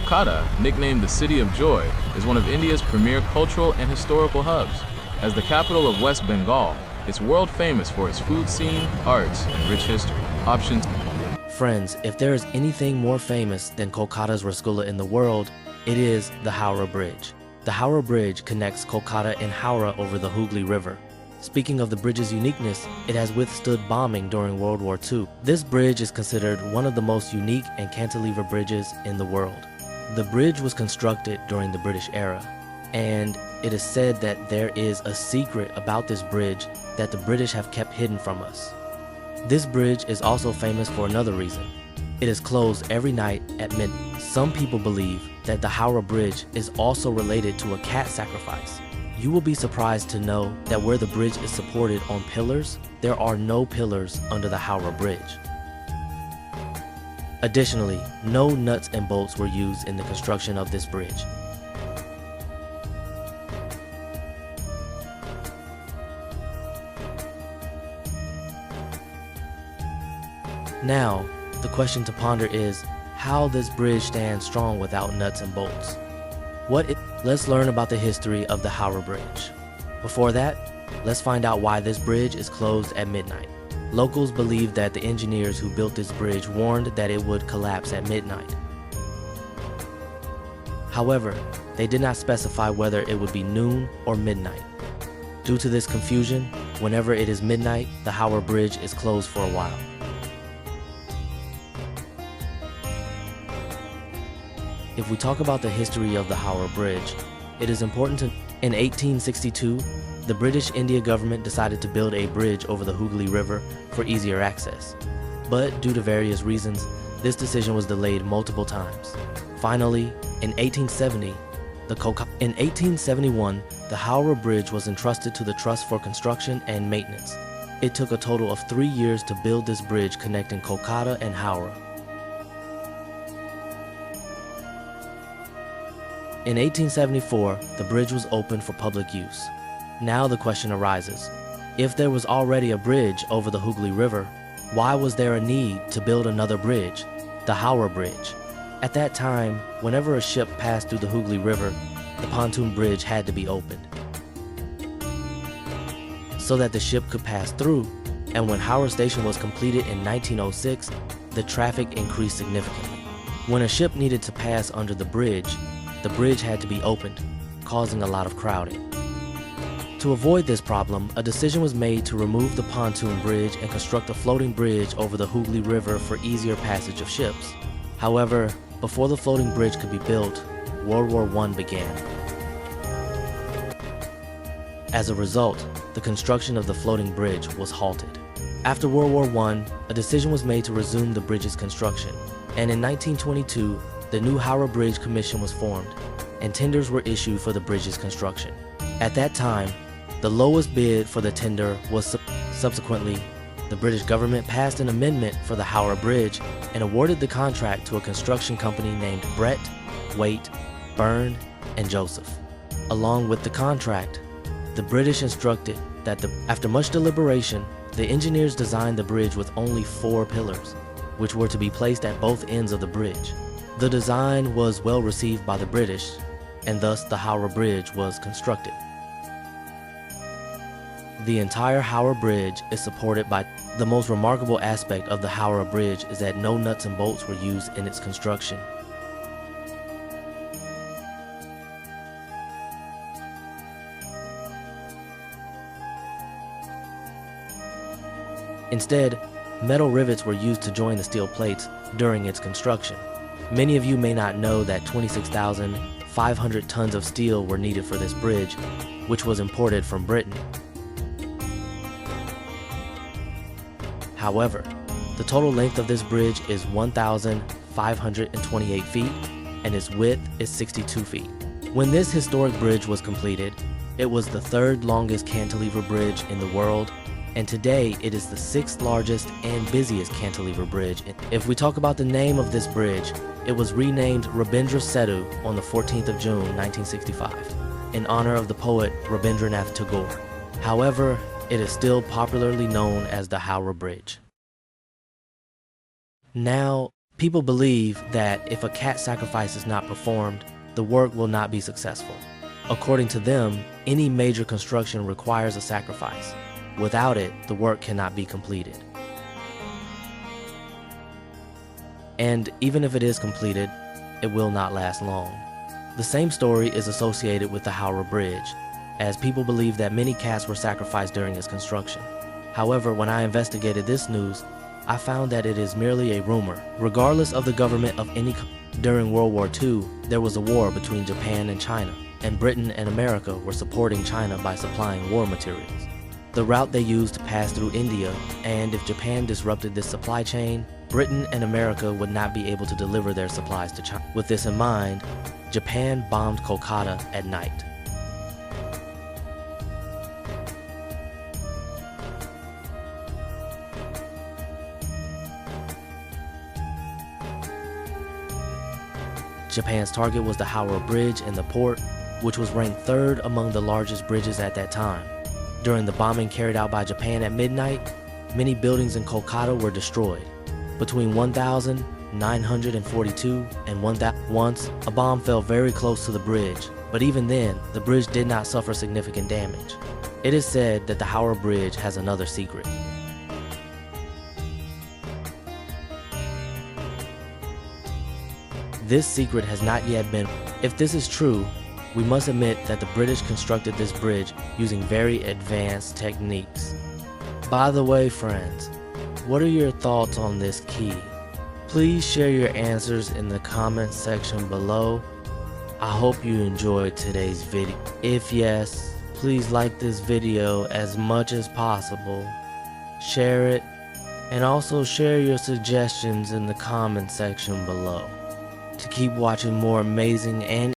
Kolkata, nicknamed the City of Joy, is one of India's premier cultural and historical hubs. As the capital of West Bengal, it's world famous for its food scene, arts, and rich history. Options. Friends, if there is anything more famous than Kolkata's Rasgulla in the world, it is the Howrah Bridge. The Howrah Bridge connects Kolkata and Howrah over the Hooghly River. Speaking of the bridge's uniqueness, it has withstood bombing during World War II. This bridge is considered one of the most unique and cantilever bridges in the world. The bridge was constructed during the British era, and it is said that there is a secret about this bridge that the British have kept hidden from us. This bridge is also famous for another reason. It is closed every night at midnight. Some people believe that the Howrah Bridge is also related to a cat sacrifice. You will be surprised to know that where the bridge is supported on pillars, there are no pillars under the Howrah Bridge. Additionally, no nuts and bolts were used in the construction of this bridge. Now, the question to ponder is how this bridge stands strong without nuts and bolts. Let's learn about the history of the Howrah Bridge. Before that, let's find out why this bridge is closed at midnight. Locals believe that the engineers who built this bridge warned that it would collapse at midnight. However, they did not specify whether it would be noon or midnight. Due to this confusion, whenever it is midnight, the Howrah Bridge is closed for a while. If we talk about the history of the Howrah Bridge, it is important to. In 1862, the British India government decided to build a bridge over the Hooghly River for easier access. But due to various reasons, this decision was delayed multiple times. Finally, in 1871, the Howrah Bridge was entrusted to the Trust for Construction and Maintenance. It took a total of 3 years to build this bridge connecting Kolkata and Howrah. In 1874, the bridge was opened for public use. Now the question arises, if there was already a bridge over the Hooghly River, why was there a need to build another bridge, the Howrah Bridge? At that time, whenever a ship passed through the Hooghly River, the pontoon bridge had to be opened so that the ship could pass through, and when Howrah Station was completed in 1906, the traffic increased significantly. When a ship needed to pass under the bridge had to be opened, causing a lot of crowding. To avoid this problem, a decision was made to remove the pontoon bridge and construct a floating bridge over the Hooghly River for easier passage of ships. However, before the floating bridge could be built, World War I began. As a result, the construction of the floating bridge was halted. After World War I, a decision was made to resume the bridge's construction, and in 1922, the new Howrah Bridge Commission was formed, and tenders were issued for the bridge's construction. At that time, the lowest bid for the tender was subsequently, the British government passed an amendment for the Howrah Bridge and awarded the contract to a construction company named Brett, Waite, Byrne, and Joseph. Along with the contract, the British instructed that after much deliberation, the engineers designed the bridge with only 4 pillars, which were to be placed at both ends of the bridge. The design was well received by the British, and thus the Howrah Bridge was constructed. The entire Howrah Bridge is supported by. The most remarkable aspect of the Howrah Bridge is that no nuts and bolts were used in its construction. Instead, metal rivets were used to join the steel plates during its construction. Many of you may not know that 26,500 tons of steel were needed for this bridge, which was imported from Britain. However, the total length of this bridge is 1,528 feet, and its width is 62 feet. When this historic bridge was completed, it was the 3rd longest cantilever bridge in the world, and today it is the 6th largest and busiest cantilever bridge. If we talk about the name of this bridge, it was renamed Rabindra Setu on the 14th of June 1965 in honor of the poet Rabindranath Tagore. However, it is still popularly known as the Howrah Bridge. Now, People believe that if a cat sacrifice is not performed, the work will not be successful. According to them, any major construction requires a sacrifice. Without it, the work cannot be completed. And even if it is completed, it will not last long. The same story is associated with the Howrah Bridge, as people believe that many cats were sacrificed during its construction. However, when I investigated this news, I found that it is merely a rumor. Regardless of the government of any country, during World War II, there was a war between Japan and China, and Britain and America were supporting China by supplying war materials. The route they used passed through India, and if Japan disrupted this supply chain, Britain and America would not be able to deliver their supplies to China. With this in mind, Japan bombed Kolkata at night. Japan's target was the Howrah Bridge in the port, which was ranked third among the largest bridges at that time. During the bombing carried out by Japan at midnight, many buildings in Kolkata were destroyed. Between 1,942 and 1,000, once, a bomb fell very close to the bridge, but even then, the bridge did not suffer significant damage. It is said that the Howrah Bridge has another secret. This secret has not yet been. If this is true, we must admit that the British constructed this bridge using very advanced techniques. By the way, friends, what are your thoughts on this key? Please share your answers in the comment section below. I hope you enjoyed today's video. If yes, please like this video as much as possible, share it, and also share your suggestions in the comment section below. To keep watching more amazing and